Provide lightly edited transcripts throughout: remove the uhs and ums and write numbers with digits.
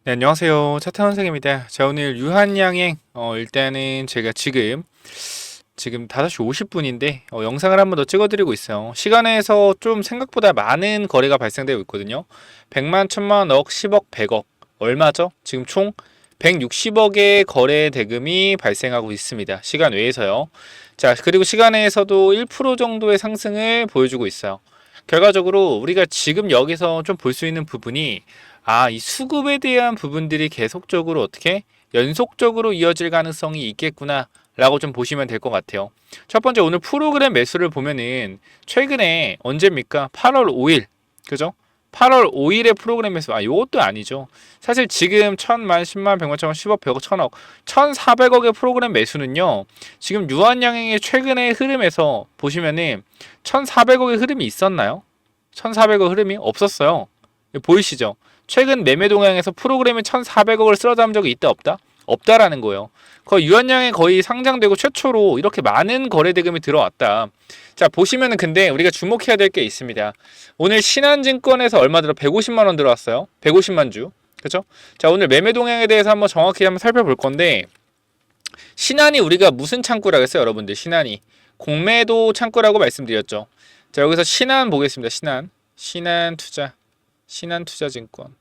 네, 안녕하세요. 차태원 선생입니다. 자, 오늘 유한양행, 일단은 제가 지금 5시 50분인데, 영상을 한번 더 찍어드리고 있어요. 시간에서 좀 생각보다 많은 거래가 발생되고 있거든요. 100만, 1000만, 억, 10억, 100억. 얼마죠? 지금 총 160억의 거래 대금이 발생하고 있습니다. 시간 외에서요. 자, 그리고 시간에서도 1% 정도의 상승을 보여주고 있어요. 결과적으로 우리가 지금 여기서 좀 볼 수 있는 부분이 이 수급에 대한 부분들이 계속적으로 어떻게 연속적으로 이어질 가능성이 있겠구나 라고 좀 보시면 될 것 같아요. 첫 번째 오늘 프로그램 매수를 보면은 최근에 언제입니까? 8월 5일 그죠? 8월 5일에 프로그램 매수 요것도 아니죠. 사실 지금 1000만, 10만, 100만, 1000만, 10억, 100억, 1000억 1400억의 프로그램 매수는요. 지금 유한양행의 최근의 흐름에서 보시면은 1400억의 흐름이 있었나요? 1400억 흐름이 없었어요. 보이시죠? 최근 매매 동향에서 프로그램이 1400억을 쓸어담은 적이 있다 없다? 없다라는 거예요. 거의 유한양에 거의 상장되고 최초로 이렇게 많은 거래 대금이 들어왔다. 자, 보시면은 근데 우리가 주목해야 될 게 있습니다. 오늘 신한증권에서 얼마 들어? 150만 원 들어왔어요. 150만 주. 그렇죠? 자, 오늘 매매 동향에 대해서 한번 정확히 한번 살펴볼 건데 신한이 우리가 무슨 창구라고 했어요, 여러분들? 신한이 공매도 창구라고 말씀드렸죠. 자, 여기서 신한 보겠습니다. 신한투자증권.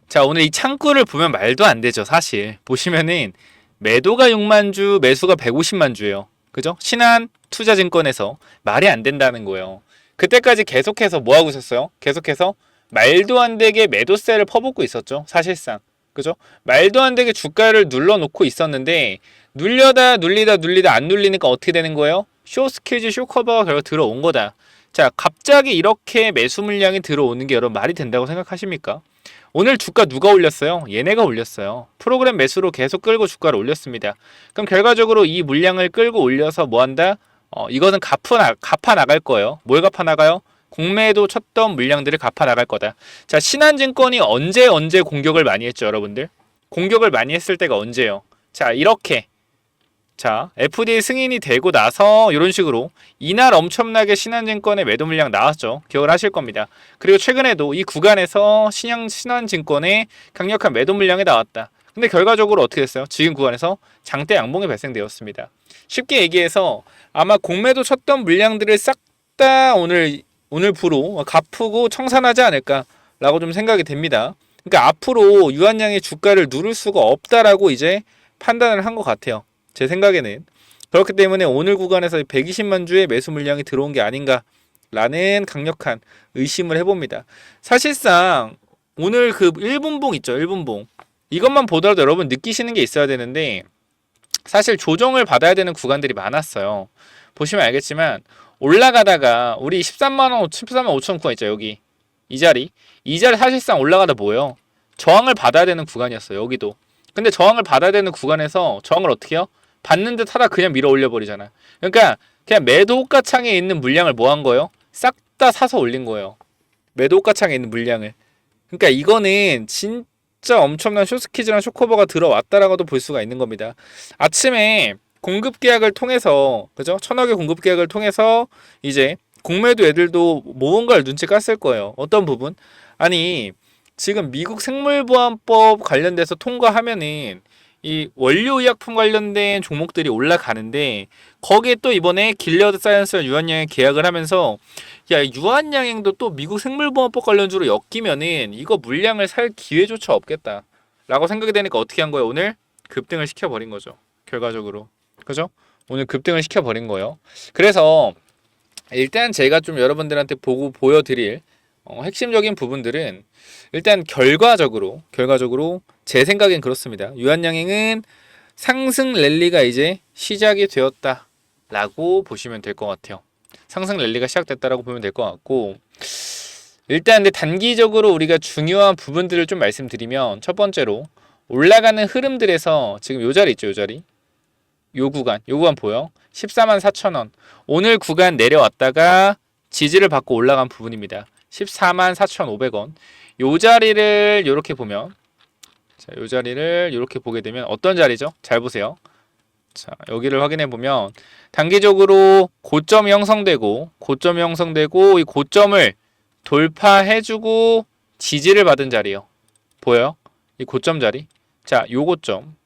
자, 오늘 이 창구를 보면 말도 안 되죠, 사실. 보시면은 매도가 6만 주, 매수가 150만 주예요. 그죠? 신한투자증권에서 말이 안 된다는 거예요. 그때까지 계속해서 뭐 하고 있었어요? 계속해서 말도 안 되게 매도세를 퍼붓고 있었죠, 사실상. 그죠? 말도 안 되게 주가를 눌러놓고 있었는데 눌리다 안 눌리니까 어떻게 되는 거예요? 쇼스퀴즈 쇼커버가 결국 들어온 거다. 자, 갑자기 이렇게 매수 물량이 들어오는 게 여러분 말이 된다고 생각하십니까? 오늘 주가 누가 올렸어요? 얘네가 올렸어요. 프로그램 매수로 계속 끌고 주가를 올렸습니다. 그럼 결과적으로 이 물량을 끌고 올려서 뭐 한다? 이거는 갚아 나갈 거예요. 뭘 갚아 나가요? 공매도 쳤던 물량들을 갚아 나갈 거다. 자, 신한증권이 언제 공격을 많이 했죠, 여러분들? 공격을 많이 했을 때가 언제요? 자, 이렇게. 자, FDA 승인이 되고 나서 이런 식으로 이날 엄청나게 신한증권의 매도 물량 나왔죠. 기억을 하실 겁니다. 그리고 최근에도 이 구간에서 신한증권의 강력한 매도 물량이 나왔다. 근데 결과적으로 어떻게 됐어요? 지금 구간에서 장대 양봉이 발생되었습니다. 쉽게 얘기해서 아마 공매도 쳤던 물량들을 싹 다 오늘 부로 갚고 청산하지 않을까라고 좀 생각이 됩니다. 그러니까 앞으로 유한양의 주가를 누를 수가 없다라고 이제 판단을 한 것 같아요. 제 생각에는. 그렇기 때문에 오늘 구간에서 120만 주의 매수 물량이 들어온 게 아닌가라는 강력한 의심을 해봅니다. 사실상 오늘 그 1분봉 있죠, 1분봉. 이것만 보더라도 여러분 느끼시는 게 있어야 되는데 사실 조정을 받아야 되는 구간들이 많았어요. 보시면 알겠지만 올라가다가 우리 13만 5천 구간 있죠, 여기. 이 자리 사실상 올라가다 뭐예요? 저항을 받아야 되는 구간이었어요, 여기도. 근데 저항을 받아야 되는 구간에서 저항을 어떻게 해요? 받는 듯 하다 그냥 밀어 올려 버리잖아. 그러니까 그냥 매도가 창에 있는 물량을 뭐 한 거예요? 싹 다 사서 올린 거예요. 매도가 창에 있는 물량을. 그러니까 이거는 진짜 엄청난 쇼스키즈랑 쇼커버가 들어왔다라고도 볼 수가 있는 겁니다. 아침에 공급 계약을 통해서 그죠? 천억의 공급 계약을 통해서 이제 공매도 애들도 뭔가를 눈치 깠을 거예요. 어떤 부분? 아니 지금 미국 생물보안법 관련돼서 통과하면은 이 원료의약품 관련된 종목들이 올라가는데 거기에 또 이번에 길리어드 사이언스와 유한양행 계약을 하면서 야 유한양행도 또 미국 생물보안법 관련주로 엮이면은 이거 물량을 살 기회조차 없겠다 라고 생각이 되니까 어떻게 한 거예요? 오늘 급등을 시켜버린 거죠. 결과적으로. 그죠? 오늘 급등을 시켜버린 거예요. 그래서 일단 제가 좀 여러분들한테 보고 보여드릴 핵심적인 부분들은 일단 결과적으로 제 생각엔 그렇습니다. 유한양행은 상승 랠리가 이제 시작이 되었다라고 보시면 될 것 같아요. 상승 랠리가 시작됐다라고 보면 될 것 같고 일단 근데 단기적으로 우리가 중요한 부분들을 좀 말씀드리면 첫 번째로 올라가는 흐름들에서 지금 요 자리 있죠, 요 구간 보여? 14만 4천 원. 오늘 구간 내려왔다가 지지를 받고 올라간 부분입니다. 14만 4,500원. 요 자리를 이렇게 보면 자, 요 자리를 이렇게 보게 되면 어떤 자리죠? 잘 보세요. 자, 여기를 확인해 보면 단기적으로 고점이 형성되고 이 고점을 돌파해 주고 지지를 받은 자리요. 보여요? 이 고점 자리. 자, 요 고점.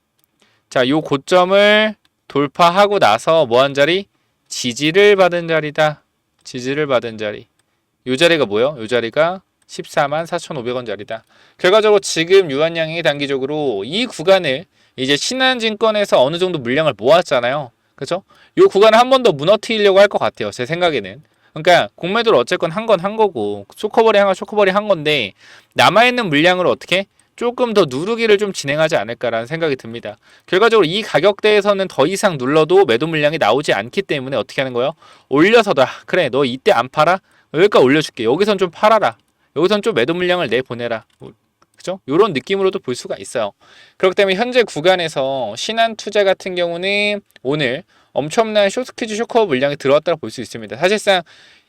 자, 요 고점을 돌파하고 나서 뭐한 자리? 지지를 받은 자리다. 지지를 받은 자리. 요 자리가 뭐요? 요 자리가 144,500원 자리다. 결과적으로 지금 유한양이 단기적으로 이 구간을 이제 신한증권에서 어느 정도 물량을 모았잖아요. 그죠? 요 구간을 한 번 더 무너뜨리려고 할 것 같아요. 제 생각에는. 그러니까 공매도를 어쨌건 한 건 한 거고 쇼커버리 한 건데 남아있는 물량으로 어떻게 조금 더 누르기를 좀 진행하지 않을까라는 생각이 듭니다. 결과적으로 이 가격대에서는 더 이상 눌러도 매도 물량이 나오지 않기 때문에 어떻게 하는 거예요? 올려서다. 그래, 너 이때 안 팔아? 여기까지 올려줄게. 여기선 좀 팔아라. 여기선 좀 매도 물량을 내보내라. 그죠? 요런 느낌으로도 볼 수가 있어요. 그렇기 때문에 현재 구간에서 신한투자 같은 경우는 오늘 엄청난 쇼스퀴즈 쇼커버 물량이 들어왔다고 볼 수 있습니다. 사실상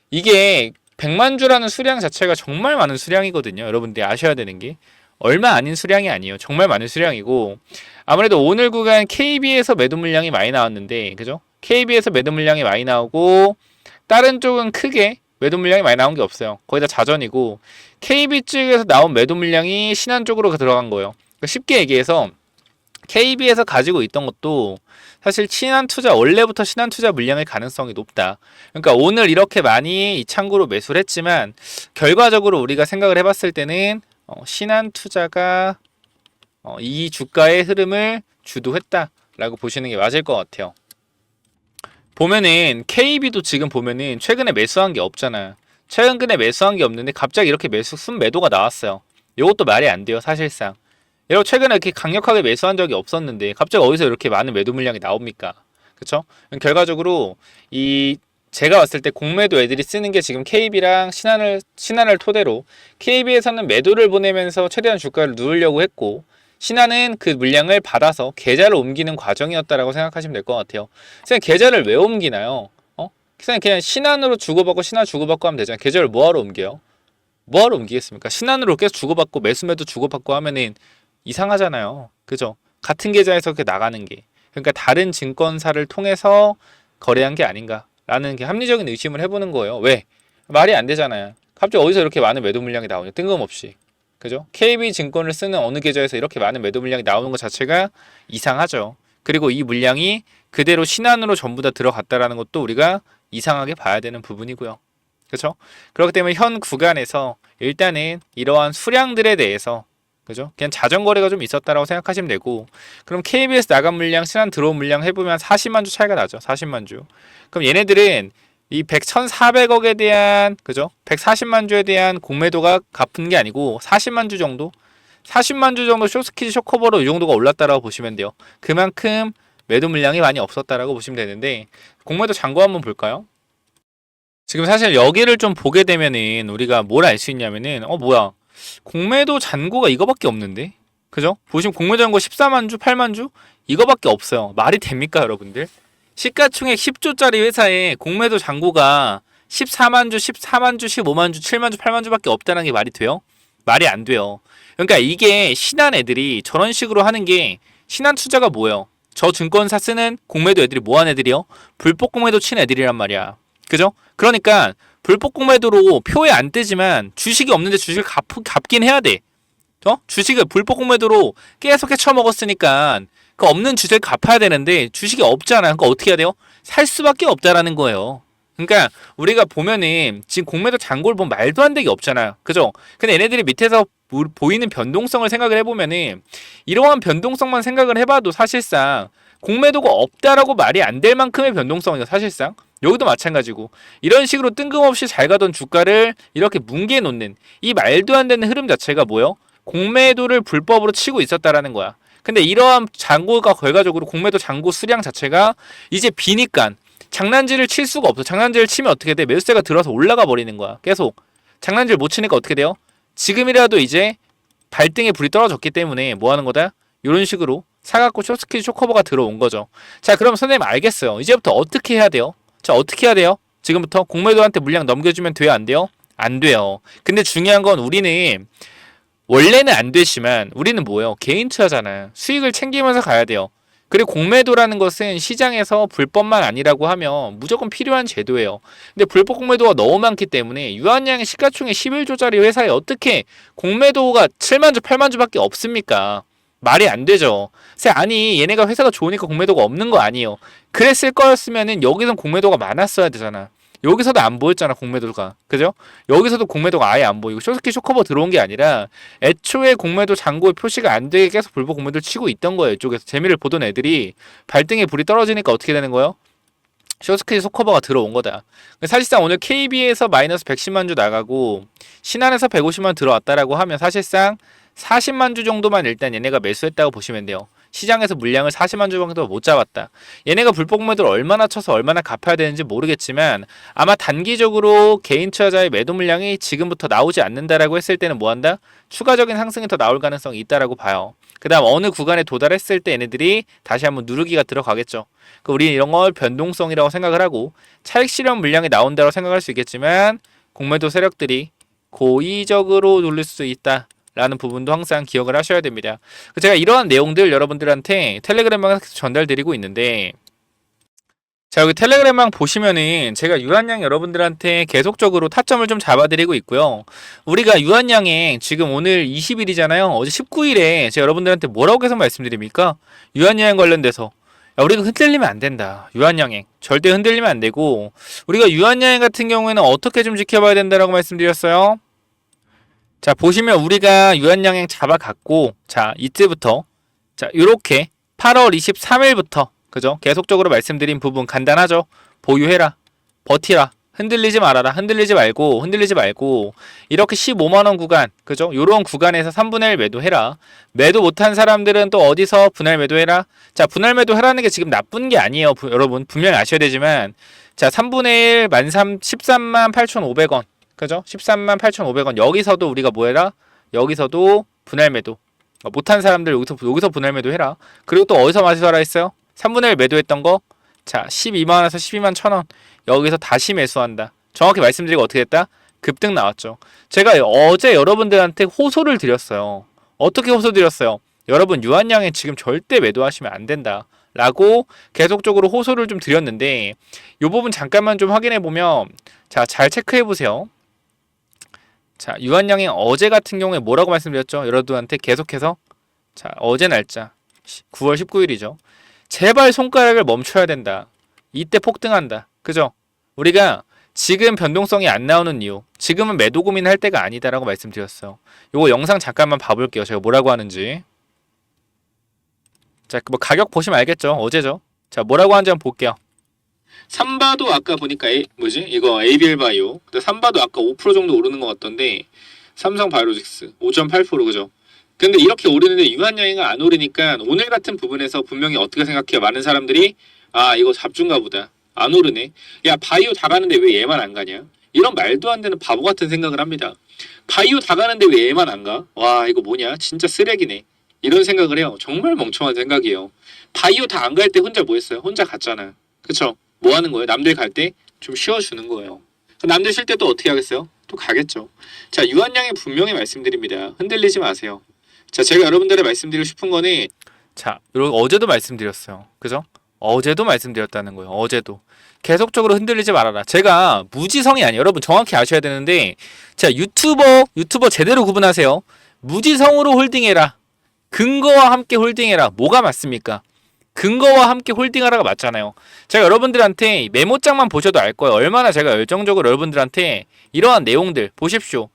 이게 100만 주라는 수량 자체가 정말 많은 수량이거든요. 여러분들이 아셔야 되는 게 얼마 아닌 수량이 아니에요. 정말 많은 수량이고 아무래도 오늘 구간 KB에서 매도 물량이 많이 나왔는데 그죠? KB에서 매도 물량이 많이 나오고 다른 쪽은 크게 매도 물량이 많이 나온 게 없어요. 거의 다 자전이고 KB 쪽에서 나온 매도 물량이 신한 쪽으로 들어간 거예요. 그러니까 쉽게 얘기해서 KB에서 가지고 있던 것도 사실 신한투자 원래부터 신한투자 물량의 가능성이 높다. 그러니까 오늘 이렇게 많이 이 창구로 매수를 했지만 결과적으로 우리가 생각을 해봤을 때는 신한투자가 이 주가의 흐름을 주도했다라고 보시는 게 맞을 것 같아요. 보면은 KB도 지금 보면은 최근에 매수한 게 없잖아. 최근에 매수한 게 없는데 갑자기 이렇게 순매도가 나왔어요. 이것도 말이 안 돼요, 사실상. 여러분 최근에 이렇게 강력하게 매수한 적이 없었는데 갑자기 어디서 이렇게 많은 매도 물량이 나옵니까? 그쵸? 결과적으로 이 제가 봤을 때 공매도 애들이 쓰는 게 지금 KB랑 신한을 토대로 KB에서는 매도를 보내면서 최대한 주가를 누르려고 했고 신한은 그 물량을 받아서 계좌를 옮기는 과정이었다라고 생각하시면 될 것 같아요. 그냥 계좌를 왜 옮기나요? 그냥 신한으로 주고받고 신한 주고받고 하면 되잖아요. 계좌를 뭐하러 옮겨요? 뭐하러 옮기겠습니까? 신한으로 계속 주고받고 매수매도 주고받고 하면은 이상하잖아요. 그죠? 같은 계좌에서 그렇게 나가는 게. 그러니까 다른 증권사를 통해서 거래한 게 아닌가라는 게 합리적인 의심을 해보는 거예요. 왜? 말이 안 되잖아요. 갑자기 어디서 이렇게 많은 매도 물량이 나오냐? 뜬금없이. 그죠? KB증권을 쓰는 어느 계좌에서 이렇게 많은 매도 물량이 나오는 것 자체가 이상하죠. 그리고 이 물량이 그대로 신한으로 전부 다 들어갔다라는 것도 우리가 이상하게 봐야 되는 부분이고요. 그렇죠? 그렇기 때문에 현 구간에서 일단은 이러한 수량들에 대해서 그죠? 그냥 자전거래가 좀 있었다라고 생각하시면 되고 그럼 KBS 나간 물량, 신한 들어온 물량 해보면 40만 주 차이가 나죠. 40만 주. 그럼 얘네들은 이 1,400억에 대한 그죠? 140만 주에 대한 공매도가 갚은 게 아니고 40만 주 정도? 40만 주 정도 쇼스퀴즈 쇼커버로 이 정도가 올랐다라고 보시면 돼요. 그만큼 매도 물량이 많이 없었다라고 보시면 되는데 공매도 잔고 한번 볼까요? 지금 사실 여기를 좀 보게 되면은 우리가 뭘 알 수 있냐면은 뭐야 공매도 잔고가 이거밖에 없는데 그죠? 보시면 공매도 잔고 14만 주, 8만 주 이거밖에 없어요. 말이 됩니까 여러분들? 시가총액 10조짜리 회사에 공매도 잔고가 14만 주, 14만 주, 15만 주, 7만 주, 8만 주밖에 없다는 게 말이 돼요? 말이 안 돼요. 그러니까 이게 신한 애들이 저런 식으로 하는 게 신한 투자가 뭐예요? 저 증권사 쓰는 공매도 애들이 뭐한 애들이요? 불법 공매도 친 애들이란 말이야. 그죠? 그러니까 불법 공매도로 표에 안 뜨지만 주식이 없는데 주식을 갚긴 해야 돼. 주식을 불법 공매도로 계속 헤쳐먹었으니까 그 없는 주식을 갚아야 되는데 주식이 없잖아. 그러니까 어떻게 해야 돼요? 살 수밖에 없다라는 거예요. 그러니까 우리가 보면은 지금 공매도 잔고를 보면 말도 안 되게 없잖아요. 그죠? 근데 얘네들이 밑에서 보이는 변동성을 생각을 해보면은 이러한 변동성만 생각을 해봐도 사실상 공매도가 없다라고 말이 안 될 만큼의 변동성이죠. 사실상 여기도 마찬가지고 이런 식으로 뜬금없이 잘 가던 주가를 이렇게 뭉개놓는 이 말도 안 되는 흐름 자체가 뭐예요? 공매도를 불법으로 치고 있었다라는 거야. 근데 이러한 잔고가 결과적으로 공매도 잔고 수량 자체가 이제 비니까 장난질을 칠 수가 없어. 장난질을 치면 어떻게 돼? 매수세가 들어서 올라가 버리는 거야. 계속 장난질 못 치니까 어떻게 돼요? 지금이라도 이제 발등에 불이 떨어졌기 때문에 뭐 하는 거다? 이런 식으로 사갖고 쇼스퀴즈 쇼커버가 들어온 거죠. 자, 그럼 선생님 알겠어요. 이제부터 어떻게 해야 돼요? 자, 어떻게 해야 돼요? 지금부터 공매도한테 물량 넘겨주면 돼요? 안 돼요? 안 돼요. 근데 중요한 건 우리는 원래는 안 되지만 우리는 뭐예요? 개인 투자잖아. 수익을 챙기면서 가야 돼요. 그리고 공매도라는 것은 시장에서 불법만 아니라고 하면 무조건 필요한 제도예요. 근데 불법 공매도가 너무 많기 때문에 유한양의 시가총액 11조짜리 회사에 어떻게 공매도가 7만 주, 8만 주밖에 없습니까? 말이 안 되죠. 아니 얘네가 회사가 좋으니까 공매도가 없는 거 아니에요. 그랬을 거였으면은 여기선 공매도가 많았어야 되잖아. 여기서도 안 보였잖아 공매도가. 그죠? 여기서도 공매도가 아예 안 보이고 쇼스키 쇼커버 들어온 게 아니라 애초에 공매도 잔고에 표시가 안 되게 계속 불법 공매도를 치고 있던 거예요. 이쪽에서 재미를 보던 애들이 발등에 불이 떨어지니까 어떻게 되는 거예요? 쇼스키 쇼커버가 들어온 거다. 사실상 오늘 KB에서 마이너스 110만 주 나가고 신한에서 150만 들어왔다라고 하면 사실상 40만 주 정도만 일단 얘네가 매수했다고 보시면 돼요. 시장에서 물량을 40만 주 정도 못 잡았다. 얘네가 불법 공매도를 얼마나 쳐서 얼마나 갚아야 되는지 모르겠지만 아마 단기적으로 개인 투자자의 매도 물량이 지금부터 나오지 않는다라고 했을 때는 뭐한다? 추가적인 상승이 더 나올 가능성이 있다라고 봐요. 그 다음 어느 구간에 도달했을 때 얘네들이 다시 한번 누르기가 들어가겠죠. 우리는 이런 걸 변동성이라고 생각을 하고 차익 실현 물량이 나온다고 생각할 수 있겠지만 공매도 세력들이 고의적으로 누를 수 있다. 라는 부분도 항상 기억을 하셔야 됩니다. 제가 이러한 내용들 여러분들한테 텔레그램방에 전달드리고 있는데 자 여기 텔레그램방 보시면은 제가 유한양 여러분들한테 계속적으로 타점을 좀 잡아드리고 있고요. 우리가 유한양행 지금 오늘 20일이잖아요. 어제 19일에 제가 여러분들한테 뭐라고 계속 말씀드립니까? 유한양행 관련돼서 야, 우리가 흔들리면 안 된다. 유한양행 절대 흔들리면 안 되고 우리가 유한양행 같은 경우에는 어떻게 좀 지켜봐야 된다라고 말씀드렸어요. 자 보시면 우리가 유한양행 잡아갔고 자 이때부터 자 요렇게 8월 23일부터 그죠? 계속적으로 말씀드린 부분 간단하죠? 보유해라 버티라 흔들리지 말아라 흔들리지 말고 이렇게 15만원 구간 그죠? 요런 구간에서 3분의 1 매도해라. 매도 못한 사람들은 또 어디서 분할 매도해라. 자 분할 매도해라는 게 지금 나쁜 게 아니에요. 여러분 분명히 아셔야 되지만 자 3분의 1 13만 8,500원 그죠? 13만 8,500원. 여기서도 우리가 뭐 해라? 여기서도 분할 매도. 못한 사람들 여기서 분할 매도 해라. 그리고 또 어디서 마시더라 했어요? 3분의 1 매도했던 거. 자, 12만원에서 12만 1,000원. 여기서 다시 매수한다. 정확히 말씀드리고 어떻게 됐다? 급등 나왔죠. 제가 어제 여러분들한테 호소를 드렸어요. 어떻게 호소 드렸어요? 여러분 유한양에 지금 절대 매도하시면 안 된다. 라고 계속적으로 호소를 좀 드렸는데 이 부분 잠깐만 좀 확인해 보면 자, 잘 체크해 보세요. 자, 유한양행 어제 같은 경우에 뭐라고 말씀드렸죠? 여러분한테 계속해서 자, 어제 날짜 9월 19일이죠. 제발 손가락을 멈춰야 된다. 이때 폭등한다. 그죠? 우리가 지금 변동성이 안 나오는 이유 지금은 매도 고민할 때가 아니다라고 말씀드렸어요. 요거 영상 잠깐만 봐볼게요. 제가 뭐라고 하는지. 자, 뭐 가격 보시면 알겠죠? 어제죠? 자, 뭐라고 하는지 한번 볼게요. 삼바도 아까 보니까 이거 ABL 바이오. 근데 삼바도 아까 5% 정도 오르는 것 같던데 삼성 바이오로직스 5.8% 그죠? 근데 이렇게 오르는데 유한양행은 안 오르니까 오늘 같은 부분에서 분명히 어떻게 생각해요? 많은 사람들이 아 이거 잡중가 보다. 안 오르네. 야 바이오 다 가는데 왜 얘만 안 가냐? 이런 말도 안 되는 바보 같은 생각을 합니다. 바이오 다 가는데 왜 얘만 안 가? 와 이거 뭐냐? 진짜 쓰레기네. 이런 생각을 해요. 정말 멍청한 생각이에요. 바이오 다 안 갈 때 혼자 뭐 했어요? 혼자 갔잖아. 그쵸? 뭐 하는 거예요? 남들 갈 때 좀 쉬어주는 거예요. 남들 쉴 때 또 어떻게 하겠어요? 또 가겠죠. 자, 유한양행 분명히 말씀드립니다. 흔들리지 마세요. 자, 제가 여러분들에 말씀드리고 싶은 거는 자, 어제도 말씀드렸어요. 그죠? 어제도 말씀드렸다는 거예요. 어제도. 계속적으로 흔들리지 말아라. 제가 무지성이 아니에요. 여러분 정확히 아셔야 되는데 자, 유튜버 제대로 구분하세요. 무지성으로 홀딩해라. 근거와 함께 홀딩해라. 뭐가 맞습니까? 근거와 함께 홀딩하라가 맞잖아요. 제가 여러분들한테 메모장만 보셔도 알 거예요. 얼마나 제가 열정적으로 여러분들한테 이러한 내용들 보십시오.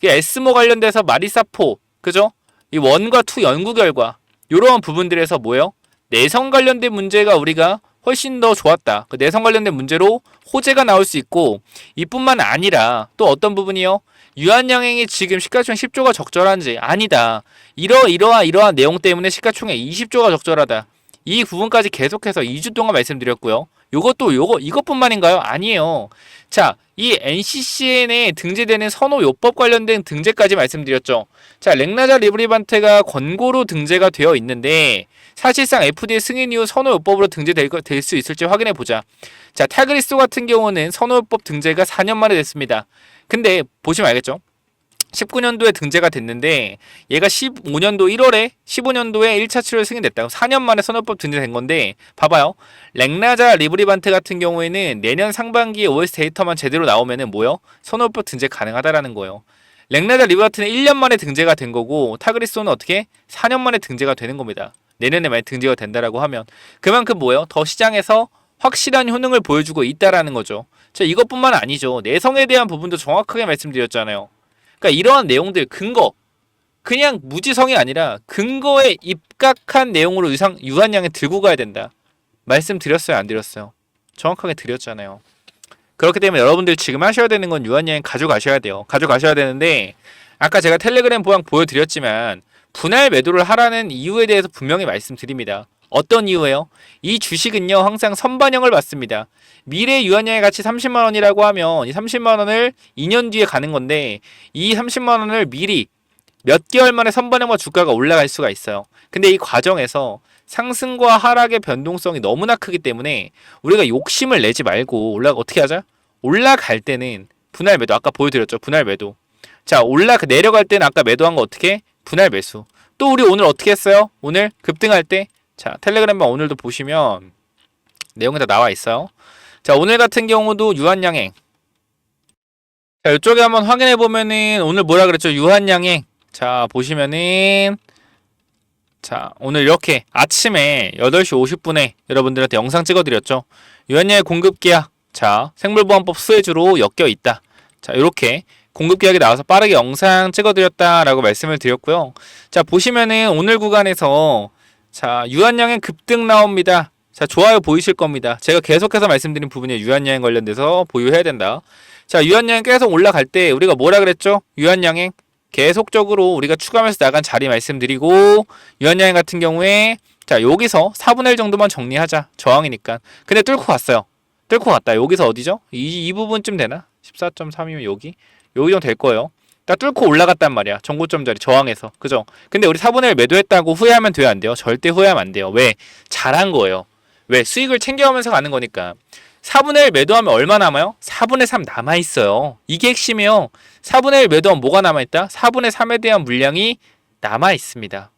에스모 관련돼서 마리사포, 그죠? 이 1과 2 연구 결과 이러한 부분들에서 뭐예요? 내성 관련된 문제가 우리가 훨씬 더 좋았다. 그 내성 관련된 문제로 호재가 나올 수 있고 이뿐만 아니라 또 어떤 부분이요? 유한양행이 지금 시가총액 10조가 적절한지 아니다. 이러한 내용 때문에 시가총액 20조가 적절하다. 이 부분까지 계속해서 2주 동안 말씀드렸고요. 이것뿐만인가요? 아니에요. 자, 이 NCCN에 등재되는 선호요법 관련된 등재까지 말씀드렸죠. 자, 렉나자 리브리반테가 권고로 등재가 되어 있는데 사실상 FDA 승인 이후 선호요법으로 등재될 수 있을지 확인해 보자. 자, 타그리스 같은 경우는 선호요법 등재가 4년 만에 됐습니다. 근데 보시면 알겠죠? 19년도에 등재가 됐는데 얘가 15년도 1월에 15년도에 1차 치료를 승인됐다. 4년 만에 선호법 등재된 건데 봐봐요. 렉나자 리브리반트 같은 경우에는 내년 상반기에 OS 데이터만 제대로 나오면은 뭐요? 선호법 등재 가능하다라는 거예요. 렉나자 리브리반트는 1년 만에 등재가 된 거고 타그리소는 어떻게? 4년 만에 등재가 되는 겁니다. 내년에 만약 등재가 된다라고 하면 그만큼 뭐예요? 더 시장에서 확실한 효능을 보여주고 있다라는 거죠. 자, 이것뿐만 아니죠. 내성에 대한 부분도 정확하게 말씀드렸잖아요. 그러니까 이러한 내용들 근거 그냥 무지성이 아니라 근거에 입각한 내용으로 유한양에 들고 가야 된다. 말씀드렸어요, 안 드렸어요? 정확하게 드렸잖아요. 그렇기 때문에 여러분들 지금 하셔야 되는 건 유한양 가져가셔야 돼요. 가져가셔야 되는데 아까 제가 텔레그램 보양 보여드렸지만 분할 매도를 하라는 이유에 대해서 분명히 말씀드립니다. 어떤 이유예요? 이 주식은요 항상 선반영을 받습니다. 미래 유한양의 가치 30만원이라고 하면 이 30만원을 2년 뒤에 가는 건데 이 30만원을 미리 몇 개월 만에 선반영과 주가가 올라갈 수가 있어요. 근데 이 과정에서 상승과 하락의 변동성이 너무나 크기 때문에 우리가 욕심을 내지 말고 어떻게 하자? 올라갈 때는 분할 매도 아까 보여드렸죠. 분할 매도. 자 내려갈 때는 아까 매도한 거 어떻게? 분할 매수. 또 우리 오늘 어떻게 했어요? 오늘 급등할 때 자 텔레그램방 오늘도 보시면 내용이 다 나와 있어요. 자 오늘 같은 경우도 유한양행 자 이쪽에 한번 확인해 보면은 오늘 뭐라 그랬죠? 유한양행 자 보시면은 자 오늘 이렇게 아침에 8시 50분에 여러분들한테 영상 찍어드렸죠. 유한양의 공급계약 자 생물보안법 수혜주로 엮여 있다. 자 이렇게 공급계약이 나와서 빠르게 영상 찍어드렸다라고 말씀을 드렸고요. 자 보시면은 오늘 구간에서 자 유한양행 급등 나옵니다. 자 좋아요 보이실 겁니다. 제가 계속해서 말씀드린 부분이 유한양행 관련돼서 보유해야 된다. 자 유한양행 계속 올라갈 때 우리가 뭐라 그랬죠? 유한양행 계속적으로 우리가 추가하면서 나간 자리 말씀드리고 유한양행 같은 경우에 자 여기서 4분의 1 정도만 정리하자. 저항이니까. 근데 뚫고 갔어요. 뚫고 갔다. 여기서 어디죠? 이 부분쯤 되나? 14.3이면 여기 정도 될 거예요. 딱 뚫고 올라갔단 말이야. 정고점 자리 저항에서. 그죠? 근데 우리 4분의 1 매도했다고 후회하면 돼요? 안 돼요? 절대 후회하면 안 돼요. 왜? 잘한 거예요. 왜? 수익을 챙겨가면서 가는 거니까. 4분의 1 매도하면 얼마 남아요? 4분의 3 남아있어요. 이게 핵심이에요. 4분의 1 매도하면 뭐가 남아있다? 4분의 3에 대한 물량이 남아있습니다.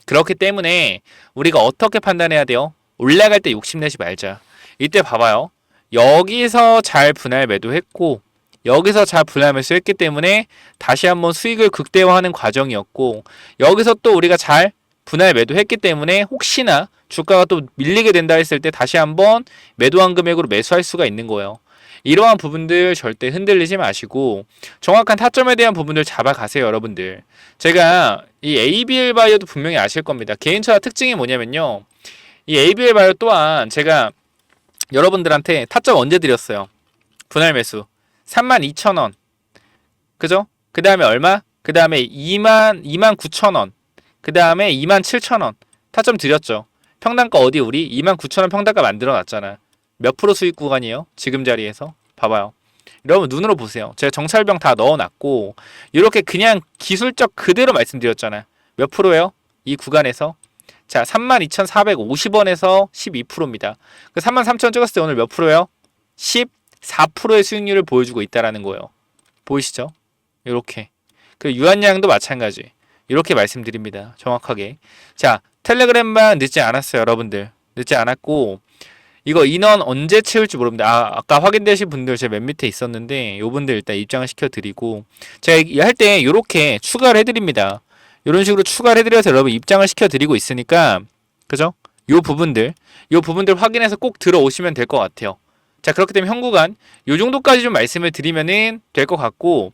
그렇기 때문에 우리가 어떻게 판단해야 돼요? 올라갈 때 욕심내지 말자. 이때 봐봐요. 여기서 잘 분할 매도했고 여기서 잘 분할 매수했기 때문에 다시 한번 수익을 극대화하는 과정이었고 여기서 또 우리가 잘 분할 매도했기 때문에 혹시나 주가가 또 밀리게 된다 했을 때 다시 한번 매도한 금액으로 매수할 수가 있는 거예요. 이러한 부분들 절대 흔들리지 마시고 정확한 타점에 대한 부분들 잡아가세요, 여러분들. 제가 이 ABL 바이오도 분명히 아실 겁니다. 개인차트 특징이 뭐냐면요. 이 ABL 바이오 또한 제가 여러분들한테 타점 언제 드렸어요? 분할 매수 32,000원. 그죠? 그 다음에 얼마? 그 다음에 29,000원. 그 다음에 27,000원. 타점 드렸죠. 평단가 어디 우리? 29,000원 평단가 만들어 놨잖아. 몇 프로 수익 구간이에요? 지금 자리에서. 봐봐요. 여러분 눈으로 보세요. 제가 정찰병 다 넣어놨고 이렇게 그냥 기술적 그대로 말씀드렸잖아. 몇 프로예요? 이 구간에서. 자 32,450원에서 12%입니다. 그 33,000원 찍었을 때 오늘 몇 프로예요? 14%의 수익률을 보여주고 있다라는 거예요. 보이시죠? 이렇게. 그 유한양도 마찬가지. 이렇게 말씀드립니다. 정확하게. 자, 텔레그램만 늦지 않았어요, 여러분들. 늦지 않았고 이거 인원 언제 채울지 모릅니다. 아까 확인되신 분들 제 맨 밑에 있었는데 요분들 일단 입장을 시켜드리고 제가 할 때 이렇게 추가를 해드립니다. 이런 식으로 추가를 해드려서 여러분 입장을 시켜드리고 있으니까 그죠? 요 부분들 확인해서 꼭 들어오시면 될 것 같아요. 자 그렇기 때문에 현구간 요 정도까지 좀 말씀을 드리면은 될 것 같고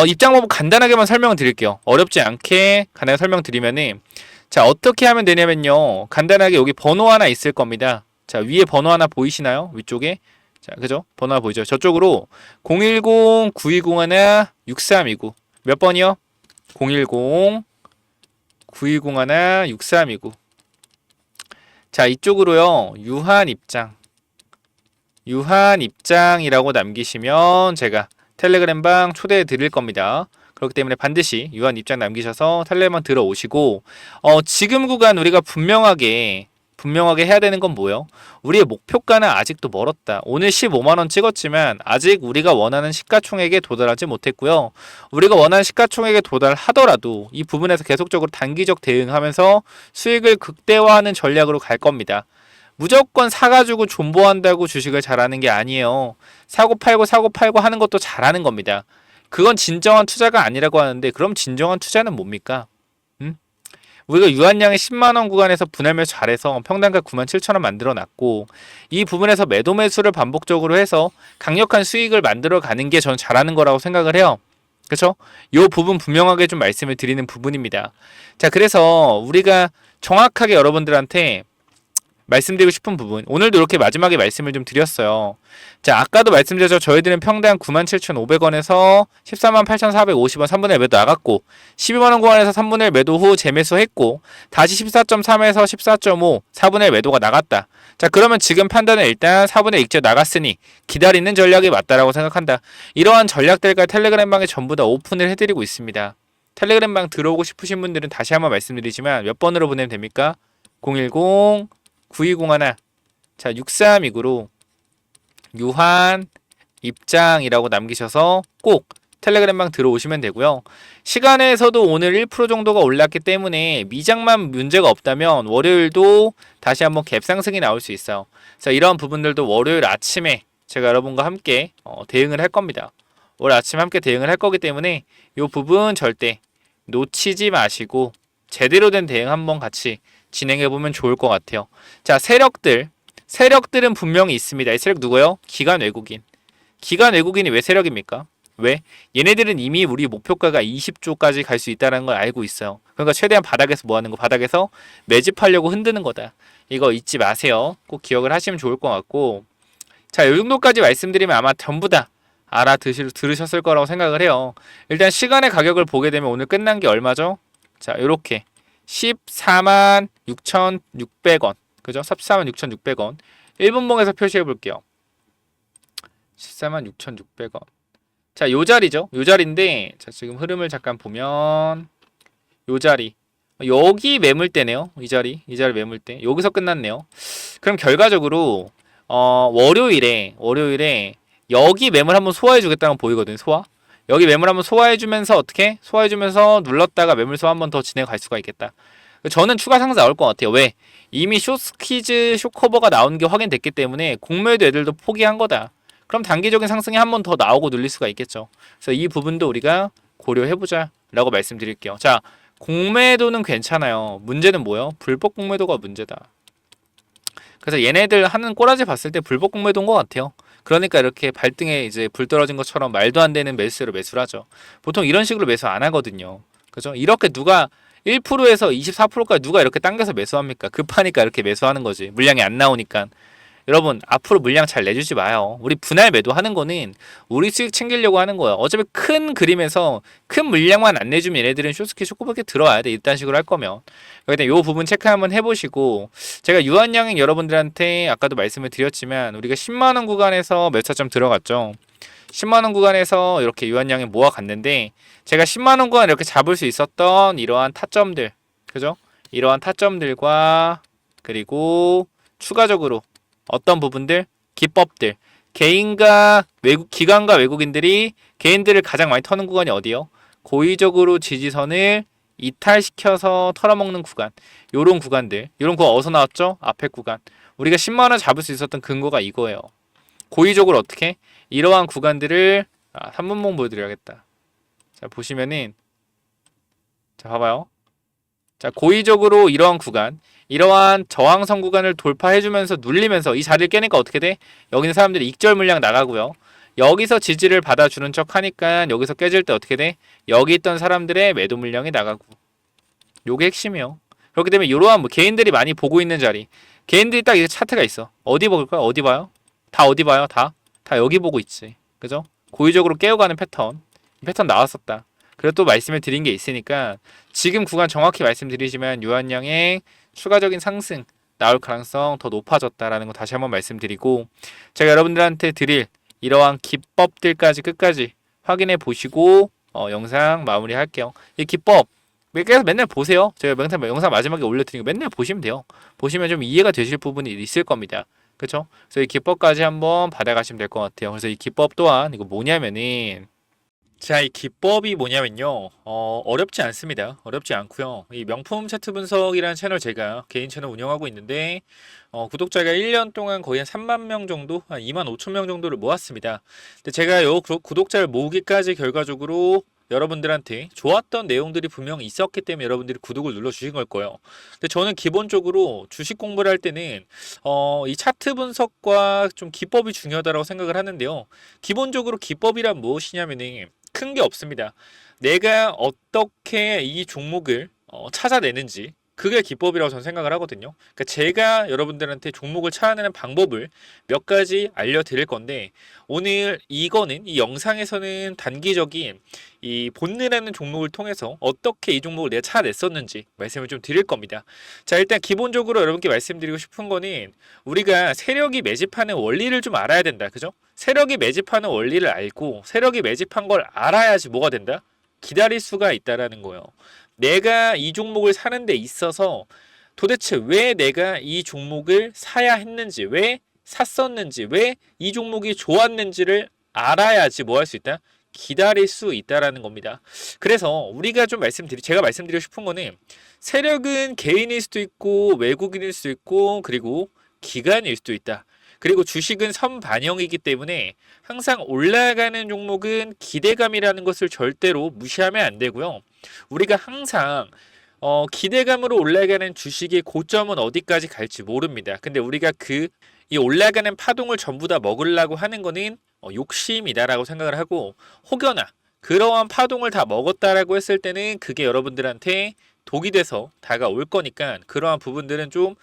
입장 방법 간단하게만 설명을 드릴게요. 어렵지 않게 간단하게 설명드리면은 자 어떻게 하면 되냐면요. 간단하게 여기 번호 하나 있을 겁니다. 자 위에 번호 하나 보이시나요? 위쪽에 자 그죠? 번호 하나 보이죠? 저쪽으로 010-9201-6329 몇 번이요? 010-9201-6329 자 이쪽으로요. 유한입장이라고 남기시면 제가 텔레그램방 초대해 드릴 겁니다. 그렇기 때문에 반드시 유한입장 남기셔서 텔레그램방 들어오시고 지금 구간 우리가 분명하게 분명하게 해야 되는 건 뭐예요? 우리의 목표가는 아직도 멀었다. 오늘 15만원 찍었지만 아직 우리가 원하는 시가총액에 도달하지 못했고요. 우리가 원하는 시가총액에 도달하더라도 이 부분에서 계속적으로 단기적 대응하면서 수익을 극대화하는 전략으로 갈 겁니다. 무조건 사가지고 존버한다고 주식을 잘하는 게 아니에요. 사고 팔고 하는 것도 잘하는 겁니다. 그건 진정한 투자가 아니라고 하는데 그럼 진정한 투자는 뭡니까? 우리가 유한량의 10만원 구간에서 분할 매수 잘해서 평단가 97,000원 만들어 놨고 이 부분에서 매도 매수를 반복적으로 해서 강력한 수익을 만들어 가는 게 저는 잘하는 거라고 생각을 해요. 그렇죠? 이 부분 분명하게 좀 말씀을 드리는 부분입니다. 자, 그래서 우리가 정확하게 여러분들한테 말씀드리고 싶은 부분, 오늘도 이렇게 마지막에 말씀을 좀 드렸어요. 자, 아까도 말씀드렸죠. 저희들은 평당 97,500원에서 148,450원 3분의 1 매도 나갔고 12만원 구간에서 3분의 1 매도 후 재매수했고 다시 14.3에서 14.5 4분의 1 매도가 나갔다. 자, 그러면 지금 판단은 일단 4분의 1 익절 나갔으니 기다리는 전략이 맞다라고 생각한다. 이러한 전략들과 텔레그램방에 전부 다 오픈을 해드리고 있습니다. 텔레그램방 들어오고 싶으신 분들은 다시 한번 말씀드리지만 몇 번으로 보내면 됩니까? 010 9201 자 6329로 유한 입장이라고 남기셔서 꼭 텔레그램방 들어오시면 되고요. 시간에서도 오늘 1% 정도가 올랐기 때문에 미장만 문제가 없다면 월요일도 다시 한번 갭 상승이 나올 수 있어요. 자, 이러한 부분들도 월요일 아침에 제가 여러분과 함께 대응을 할 겁니다. 월요일 아침에 함께 대응을 할 거기 때문에 이 부분 절대 놓치지 마시고 제대로 된 대응 한번 같이 진행해보면 좋을 것 같아요. 자, 세력들은 분명히 있습니다. 이 세력 누구요? 기관 외국인. 기관 외국인이 왜 세력입니까? 왜? 얘네들은 이미 우리 목표가가 20조까지 갈 수 있다는 걸 알고 있어요. 그러니까 최대한 바닥에서 뭐 하는 거? 바닥에서 매집하려고 흔드는 거다. 이거 잊지 마세요. 꼭 기억을 하시면 좋을 것 같고, 자, 이 정도까지 말씀드리면 아마 전부 다 들으셨을 거라고 생각을 해요. 일단 시간의 가격을 보게 되면 오늘 끝난 게 얼마죠? 자, 요렇게 146,600원. 그죠? 146,600원. 1분봉에서 표시해 볼게요. 146,600원. 자, 요 자리죠. 요 자리인데, 자, 지금 흐름을 잠깐 보면, 요 자리. 여기 매물대네요. 이 자리 매물대. 여기서 끝났네요. 그럼 결과적으로, 월요일에, 여기 매물 한번 소화해 주겠다는 거 보이거든요. 소화. 여기 매물 한번 소화해주면서 어떻게? 소화해주면서 눌렀다가 매물 소화 한번 더 진행할 수가 있겠다. 저는 추가 상승 나올 것 같아요. 왜? 이미 숏스퀴즈 숏커버가 나온 게 확인됐기 때문에 공매도 애들도 포기한 거다. 그럼 단기적인 상승이 한번 더 나오고 눌릴 수가 있겠죠. 그래서 이 부분도 우리가 고려해보자 라고 말씀드릴게요. 자, 공매도는 괜찮아요. 문제는 뭐예요? 불법 공매도가 문제다. 그래서 얘네들 하는 꼬라지 봤을 때 불법 공매도인 것 같아요. 그러니까 이렇게 발등에 이제 불 떨어진 것처럼 말도 안 되는 매수로 매수를 하죠. 보통 이런 식으로 매수 안 하거든요. 그죠? 이렇게 누가 1%에서 24%까지 누가 이렇게 당겨서 매수합니까? 급하니까 이렇게 매수하는 거지. 물량이 안 나오니까. 여러분, 앞으로 물량 잘 내주지 마요. 우리 분할 매도하는 거는 우리 수익 챙기려고 하는 거예요. 어차피 큰 그림에서 큰 물량만 안 내주면 얘네들은 쇼스키 쇼코밖에 들어와야 돼. 이딴 식으로 할 거면. 그러니까 요 부분 체크 한번 해보시고, 제가 유한양행 여러분들한테 아까도 말씀을 드렸지만 우리가 10만원 구간에서 몇 차점 들어갔죠. 10만원 구간에서 이렇게 유한양행 모아갔는데, 제가 10만원 구간 이렇게 잡을 수 있었던 이러한 타점들, 그죠? 이러한 타점들과 그리고 추가적으로 어떤 부분들? 기법들. 기관과 외국인들이 개인들을 가장 많이 터는 구간이 어디요? 고의적으로 지지선을 이탈시켜서 털어먹는 구간. 요런 구간들. 요런 구간 어디서 나왔죠? 앞에 구간. 우리가 10만원 잡을 수 있었던 근거가 이거예요. 고의적으로 어떻게? 이러한 구간들을 3분봉 보여드려야겠다. 자, 보시면은, 자, 봐봐요. 자, 고의적으로 이러한 구간, 이러한 저항선 구간을 돌파해주면서 눌리면서 이 자리를 깨니까 어떻게 돼? 여기 있는 사람들이 익절 물량 나가고요. 여기서 지지를 받아주는 척 하니까 여기서 깨질 때 어떻게 돼? 여기 있던 사람들의 매도 물량이 나가고. 요게 핵심이요. 그렇기 때문에 이러한 뭐 개인들이 많이 보고 있는 자리. 개인들이 딱 이게 차트가 있어. 어디 볼까요? 어디 봐요? 다 어디 봐요? 다 여기 보고 있지. 그죠? 고의적으로 깨어가는 패턴. 이 패턴 나왔었다. 그리고 또 말씀을 드린 게 있으니까 지금 구간 정확히 말씀드리지만 유한양의 추가적인 상승 나올 가능성 더 높아졌다라는 거 다시 한번 말씀드리고, 제가 여러분들한테 드릴 이러한 기법들까지 끝까지 확인해 보시고 영상 마무리할게요. 이 기법 계속 맨날 보세요. 제가 영상 마지막에 올려드리니까 맨날 보시면 돼요. 보시면 좀 이해가 되실 부분이 있을 겁니다. 그쵸? 그래서 이 기법까지 한번 받아가시면 될 것 같아요. 그래서 이 기법 또한 이거 뭐냐면은, 자, 이 기법이 뭐냐면요. 어렵지 않습니다. 어렵지 않고요. 이 명품 차트 분석이라는 채널 제가 개인 채널 운영하고 있는데, 구독자가 1년 동안 거의 한 3만 명 정도, 한 2만 5천 명 정도를 모았습니다. 근데 제가 요 구독자를 모으기까지 결과적으로 여러분들한테 좋았던 내용들이 분명히 있었기 때문에 여러분들이 구독을 눌러주신 걸 거예요. 근데 저는 기본적으로 주식 공부를 할 때는 이 차트 분석과 좀 기법이 중요하다고 생각을 하는데요. 기본적으로 기법이란 무엇이냐면은 큰 게 없습니다. 내가 어떻게 이 종목을 찾아내는지 그게 기법이라고 저는 생각을 하거든요. 그러니까 제가 여러분들한테 종목을 찾아내는 방법을 몇 가지 알려드릴 건데 오늘 이거는 이 영상에서는 단기적인 이 본느라는 종목을 통해서 어떻게 이 종목을 내가 찾아냈었는지 말씀을 좀 드릴 겁니다. 자, 일단 기본적으로 여러분께 말씀드리고 싶은 거는 우리가 세력이 매집하는 원리를 좀 알아야 된다. 그죠? 세력이 매집하는 원리를 알고 세력이 매집한 걸 알아야지 뭐가 된다? 기다릴 수가 있다라는 거예요. 내가 이 종목을 사는 데 있어서 도대체 왜 내가 이 종목을 사야 했는지, 왜 샀었는지, 왜 이 종목이 좋았는지를 알아야지 뭐 할 수 있다? 기다릴 수 있다라는 겁니다. 그래서 우리가 좀 제가 말씀드리고 싶은 거는 세력은 개인일 수도 있고 외국인일 수도 있고 그리고 기관일 수도 있다. 그리고 주식은 선반영이기 때문에 항상 올라가는 종목은 기대감이라는 것을 절대로 무시하면 안 되고요. 우리가 항상 기대감으로 올라가는 주식의 고점은 어디까지 갈지 모릅니다. 근데 우리가 이 올라가는 파동을 전부 다 먹으려고 하는 거는 욕심이다라고 생각을 하고 혹여나 그러한 파동을 다 먹었다라고 했을 때는 그게 여러분들한테 독이 돼서 다가올 거니까 그러한 부분들은 좀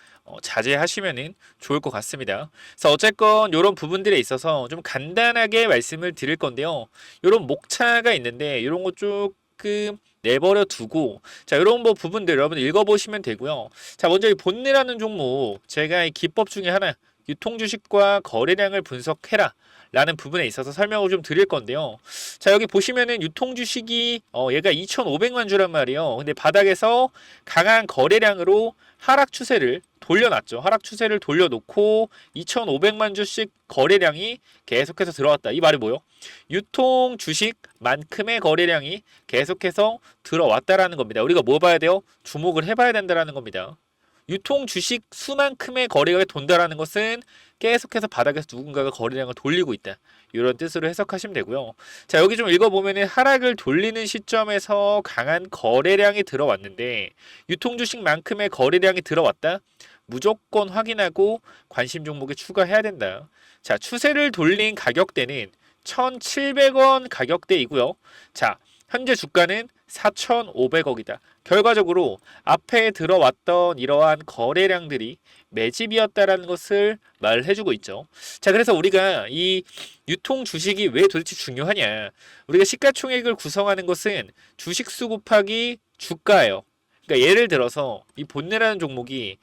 자제하시면 좋을 것 같습니다. 그래서 어쨌건 이런 부분들에 있어서 좀 간단하게 말씀을 드릴 건데요. 이런 목차가 있는데 이런 거 조금 내버려 두고 자 이런 뭐 부분들 여러분 읽어보시면 되고요. 자 먼저 이 본네라는 종목 제가 이 기법 중에 하나 유통주식과 거래량을 분석해라 라는 부분에 있어서 설명을 좀 드릴 건데요. 자 여기 보시면은 유통주식이 얘가 2,500만 주란 말이에요. 근데 바닥에서 강한 거래량으로 하락 추세를 돌려놨죠. 하락 추세를 돌려놓고 2,500만 주씩 거래량이 계속해서 들어왔다. 이 말이 뭐예요? 유통 주식만큼의 거래량이 계속해서 들어왔다라는 겁니다. 우리가 뭐 봐야 돼요? 주목을 해봐야 된다라는 겁니다. 유통 주식 수만큼의 거래가 돈다라는 것은 계속해서 바닥에서 누군가가 거래량을 돌리고 있다. 이런 뜻으로 해석하시면 되고요. 자, 여기 좀 읽어보면은 하락을 돌리는 시점에서 강한 거래량이 들어왔는데 유통 주식만큼의 거래량이 들어왔다. 무조건 확인하고 관심 종목에 추가해야 된다. 자, 추세를 돌린 가격대는 1,700원 가격대이고요. 자, 현재 주가는 4,500억이다. 결과적으로 앞에 들어왔던 이러한 거래량들이 매집이었다라는 것을 말해주고 있죠. 자, 그래서 우리가 이 유통 주식이 왜 도대체 중요하냐? 우리가 시가총액을 구성하는 것은 주식수 곱하기 주가예요. 그러니까 예를 들어서 이 본네라는 종목이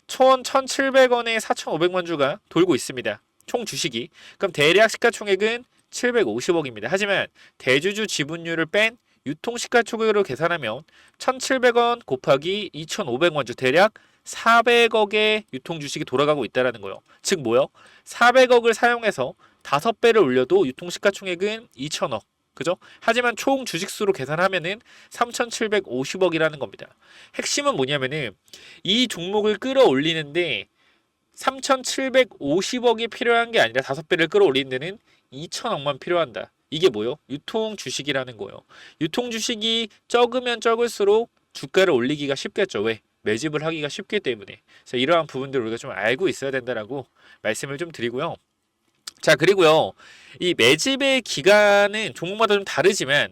1,700원에 4,500만 주가 돌고 있습니다. 총 주식이. 그럼 대략 시가총액은 750억입니다. 하지만 대주주 지분율을 뺀 유통 시가총액으로 계산하면 1,700원 곱하기 2,500만 주 대략 400억의 유통 주식이 돌아가고 있다라는 거예요. 즉 뭐요? 400억을 사용해서 5배를 올려도 유통 시가총액은 2,000억. 그죠? 하지만 총 주식수로 계산하면은 3,750억이라는 겁니다. 핵심은 뭐냐면은 이 종목을 끌어올리는데 3,750억이 필요한 게 아니라 5배를 끌어올리는 데는 2천억만 필요한다. 이게 뭐요? 유통 주식이라는 거예요. 유통 주식이 적으면 적을수록 주가를 올리기가 쉽겠죠. 왜? 매집을 하기가 쉽기 때문에. 그래서 이러한 부분들을 우리가 좀 알고 있어야 된다라고 말씀을 좀 드리고요. 자, 그리고요. 이 매집의 기간은 종목마다 좀 다르지만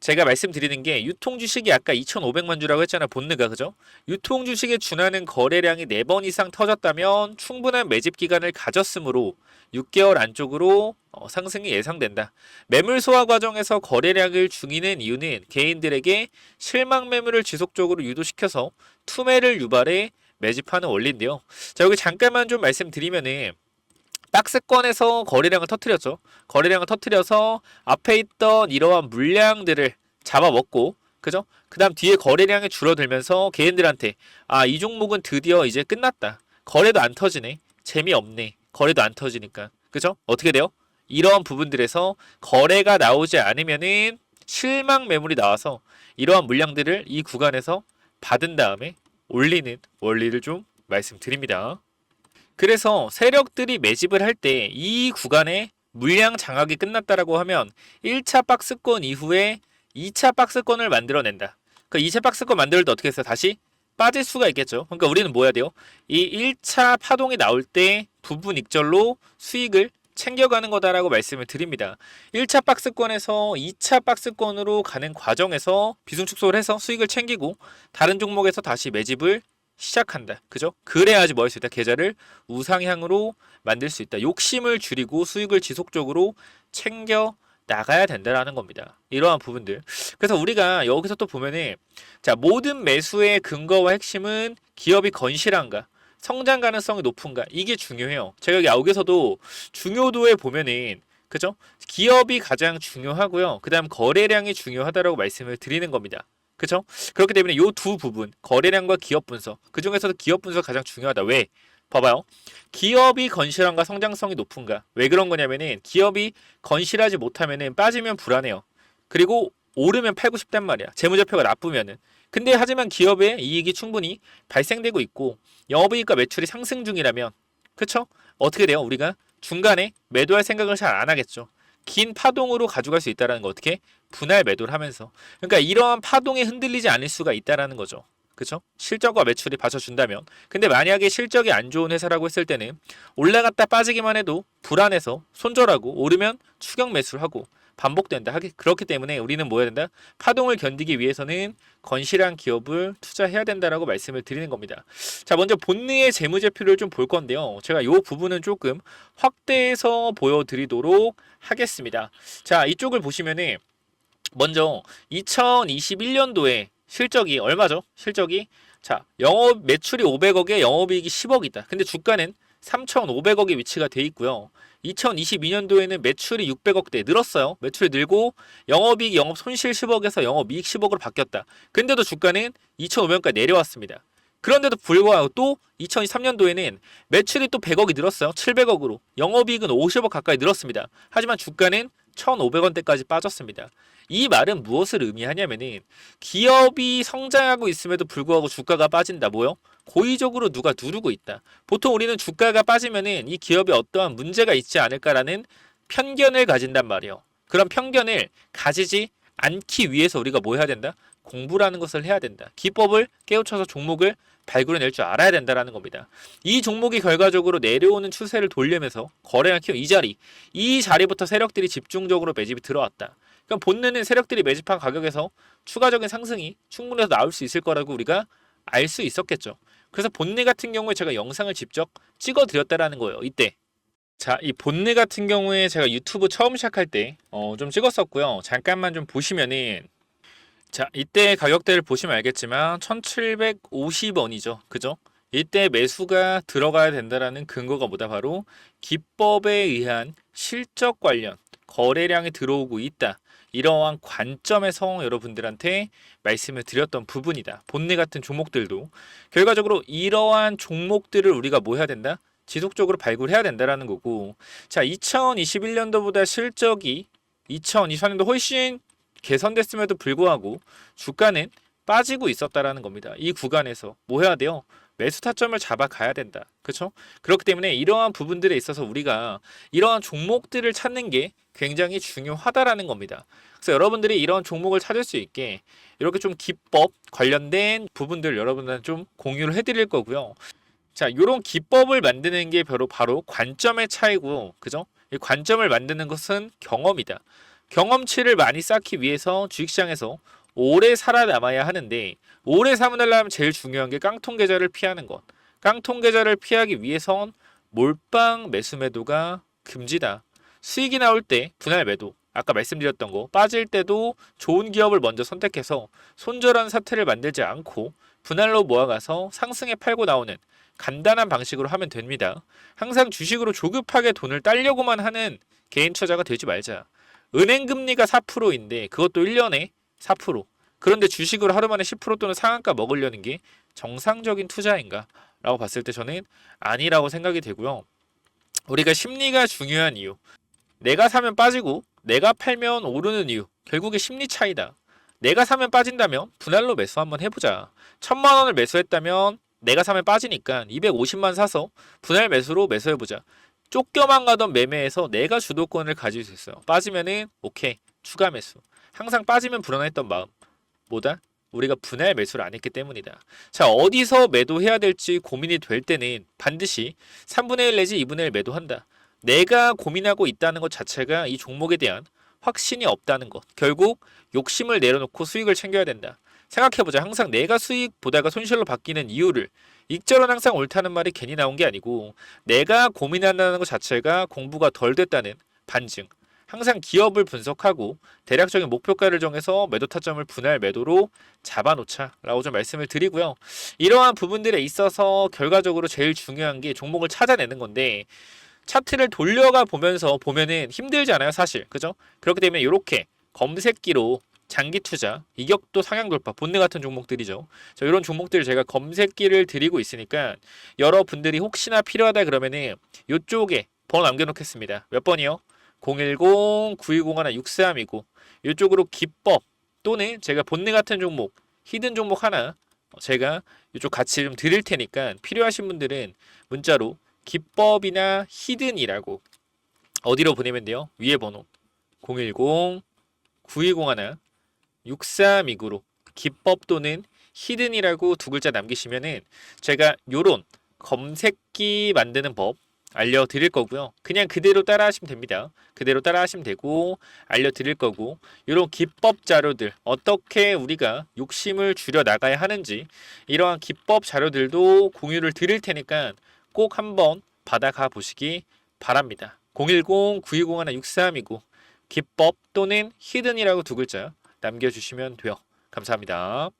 제가 말씀드리는 게 유통 주식이 아까 2,500만 주라고 했잖아. 본느가 그죠? 유통 주식에 준하는 거래량이 4번 이상 터졌다면 충분한 매집 기간을 가졌으므로 6개월 안쪽으로 상승이 예상된다. 매물 소화 과정에서 거래량을 중이는 이유는 개인들에게 실망 매물을 지속적으로 유도시켜서 투매를 유발해 매집하는 원리인데요. 자, 여기 잠깐만 좀 말씀드리면은 박스권에서 거래량을 터뜨렸죠. 거래량을 터뜨려서 앞에 있던 이러한 물량들을 잡아먹고 그죠? 그 다음 뒤에 거래량이 줄어들면서 개인들한테 이 종목은 드디어 이제 끝났다. 거래도 안 터지네. 재미없네. 거래도 안 터지니까. 그죠? 어떻게 돼요? 이러한 부분들에서 거래가 나오지 않으면은 실망 매물이 나와서 이러한 물량들을 이 구간에서 받은 다음에 올리는 원리를 좀 말씀드립니다. 그래서 세력들이 매집을 할 때 이 구간에 물량 장악이 끝났다라고 하면 1차 박스권 이후에 2차 박스권을 만들어낸다. 그 2차 박스권 만들 때 어떻게 했어요? 다시 빠질 수가 있겠죠. 그러니까 우리는 뭐 해야 돼요? 이 1차 파동이 나올 때 부분 익절로 수익을 챙겨가는 거다라고 말씀을 드립니다. 1차 박스권에서 2차 박스권으로 가는 과정에서 비중 축소를 해서 수익을 챙기고 다른 종목에서 다시 매집을 시작한다. 그죠? 그래야지 뭐 할 수 있다. 계좌를 우상향으로 만들 수 있다. 욕심을 줄이고 수익을 지속적으로 챙겨 나가야 된다라는 겁니다. 이러한 부분들. 그래서 우리가 여기서 또 보면은 자, 모든 매수의 근거와 핵심은 기업이 건실한가, 성장 가능성이 높은가, 이게 중요해요. 제가 여기서도 중요도에 보면은 그죠? 기업이 가장 중요하고요. 그다음 거래량이 중요하다라고 말씀을 드리는 겁니다. 그죠? 그렇기 때문에 이 두 부분, 거래량과 기업 분석, 그 중에서도 기업 분석 가장 중요하다. 왜? 봐봐요. 기업이 건실한가, 성장성이 높은가. 왜 그런 거냐면은 기업이 건실하지 못하면은 빠지면 불안해요. 그리고 오르면 팔고 싶단 말이야. 재무제표가 나쁘면은. 근데 하지만 기업의 이익이 충분히 발생되고 있고 영업이익과 매출이 상승 중이라면, 그쵸? 어떻게 돼요? 우리가 중간에 매도할 생각을 잘 안 하겠죠. 긴 파동으로 가져갈 수 있다는 거 어떻게? 분할 매도를 하면서. 그러니까 이러한 파동에 흔들리지 않을 수가 있다라는 거죠. 그쵸? 실적과 매출이 받쳐준다면. 근데 만약에 실적이 안 좋은 회사라고 했을 때는 올라갔다 빠지기만 해도 불안해서 손절하고 오르면 추격 매수를 하고 반복된다. 그렇기 때문에 우리는 뭐 해야 된다? 파동을 견디기 위해서는 건실한 기업을 투자해야 된다라고 말씀을 드리는 겁니다. 자, 먼저 본리의 재무제표를 좀 볼 건데요. 제가 이 부분은 조금 확대해서 보여드리도록 하겠습니다. 자, 이쪽을 보시면은 먼저 2021년도에 실적이 얼마죠? 실적이 자, 영업 매출이 500억에 영업이익이 10억이다. 근데 주가는 3,500억에 위치가 돼 있고요. 2022년도에는 매출이 600억대 늘었어요. 매출이 늘고 영업이익, 영업 손실 10억에서 영업이익 10억으로 바뀌었다. 근데도 주가는 2,500원까지 내려왔습니다. 그런데도 불구하고 또 2023년도에는 매출이 또 100억이 늘었어요. 700억으로. 영업이익은 50억 가까이 늘었습니다. 하지만 주가는 1,500원대까지 빠졌습니다. 이 말은 무엇을 의미하냐면은 기업이 성장하고 있음에도 불구하고 주가가 빠진다. 뭐요? 고의적으로 누가 누르고 있다. 보통 우리는 주가가 빠지면은 이 기업에 어떠한 문제가 있지 않을까라는 편견을 가진단 말이에요. 그런 편견을 가지지 않기 위해서 우리가 뭐 해야 된다? 공부라는 것을 해야 된다. 기법을 깨우쳐서 종목을 발굴해낼 줄 알아야 된다는 겁니다. 이 종목이 결과적으로 내려오는 추세를 돌리면서 거래량 키운 이 자리부터 세력들이 집중적으로 매집이 들어왔다. 그럼 본능은 세력들이 매집한 가격에서 추가적인 상승이 충분해서 나올 수 있을 거라고 우리가 알 수 있었겠죠. 그래서 본능 같은 경우에 제가 영상을 직접 찍어 드렸다라는 거예요. 이때. 자, 이 본능 같은 경우에 제가 유튜브 처음 시작할 때 좀 찍었었고요. 잠깐만 좀 보시면은 자, 이때 가격대를 보시면 알겠지만 1750원이죠. 그죠? 이때 매수가 들어가야 된다라는 근거가 뭐다? 바로 기법에 의한 실적 관련 거래량이 들어오고 있다. 이러한 관점에서 여러분들한테 말씀을 드렸던 부분이다. 본네 같은 종목들도 결과적으로 이러한 종목들을 우리가 뭐 해야 된다? 지속적으로 발굴해야 된다라는 거고. 자, 2021년도보다 실적이 2024년도 훨씬 개선됐음에도 불구하고 주가는 빠지고 있었다라는 겁니다. 이 구간에서 뭐 해야 돼요? 매수 타점을 잡아가야 된다. 그렇죠? 그렇기 때문에 이러한 부분들에 있어서 우리가 이러한 종목들을 찾는 게 굉장히 중요하다라는 겁니다. 그래서 여러분들이 이런 종목을 찾을 수 있게 이렇게 좀 기법 관련된 부분들 여러분들한테 좀 공유를 해드릴 거고요. 자, 이런 기법을 만드는 게 바로 관점의 차이고, 그죠? 이 관점을 만드는 것은 경험이다. 경험치를 많이 쌓기 위해서 주식시장에서 오래 살아남아야 하는데 오래 살아남으려면 제일 중요한 게 깡통 계좌를 피하는 것. 깡통 계좌를 피하기 위해선 몰빵 매수 매도가 금지다. 수익이 나올 때 분할 매도. 아까 말씀드렸던 거 빠질 때도 좋은 기업을 먼저 선택해서 손절한 사태를 만들지 않고 분할로 모아가서 상승에 팔고 나오는 간단한 방식으로 하면 됩니다. 항상 주식으로 조급하게 돈을 따려고만 하는 개인 투자가 되지 말자. 은행 금리가 4%인데 그것도 1년에 4%. 그런데 주식으로 하루 만에 10% 또는 상한가 먹으려는 게 정상적인 투자인가? 라고 봤을 때 저는 아니라고 생각이 되고요. 우리가 심리가 중요한 이유. 내가 사면 빠지고 내가 팔면 오르는 이유. 결국에 심리 차이다. 내가 사면 빠진다면 분할로 매수 한번 해보자. 1,000만 원을 매수했다면 내가 사면 빠지니까 250만 사서 분할 매수로 매수해보자. 쫓겨만 가던 매매에서 내가 주도권을 가질 수 있어요. 빠지면은 오케이 추가 매수. 항상 빠지면 불안했던 마음. 뭐다? 우리가 분할 매수를 안 했기 때문이다. 자, 어디서 매도해야 될지 고민이 될 때는 반드시 3분의 1 내지 2분의 1 매도한다. 내가 고민하고 있다는 것 자체가 이 종목에 대한 확신이 없다는 것. 결국 욕심을 내려놓고 수익을 챙겨야 된다. 생각해보자. 항상 내가 수익 보다가 손실로 바뀌는 이유를 익절은 항상 옳다는 말이 괜히 나온 게 아니고 내가 고민한다는 것 자체가 공부가 덜 됐다는 반증. 항상 기업을 분석하고 대략적인 목표가를 정해서 매도 타점을 분할 매도로 잡아놓자라고 좀 말씀을 드리고요. 이러한 부분들에 있어서 결과적으로 제일 중요한 게 종목을 찾아내는 건데 차트를 돌려가 보면서 보면은 힘들지 않아요, 사실. 그죠? 그렇기 때문에 이렇게 검색기로 장기 투자, 이격도 상향 돌파, 본능 같은 종목들이죠. 자, 이런 종목들을 제가 검색기를 드리고 있으니까 여러분들이 혹시나 필요하다 그러면은 이쪽에 번호 남겨놓겠습니다. 몇 번이요? 010-9201-6329 이쪽으로 기법 또는 제가 본능 같은 종목, 히든 종목 하나 제가 이쪽 같이 좀 드릴 테니까 필요하신 분들은 문자로 기법이나 히든이라고 어디로 보내면 돼요? 위에 번호 010-9201-6329로 기법 또는 히든이라고 두 글자 남기시면은 제가 요런 검색기 만드는 법 알려드릴 거고요. 그냥 그대로 따라 하시면 됩니다. 그대로 따라 하시면 되고 알려드릴 거고 이런 기법 자료들 어떻게 우리가 욕심을 줄여 나가야 하는지 이러한 기법 자료들도 공유를 드릴 테니까 꼭 한번 받아가 보시기 바랍니다. 010-9201-6329 기법 또는 히든이라고 두 글자 남겨주시면 돼요. 감사합니다.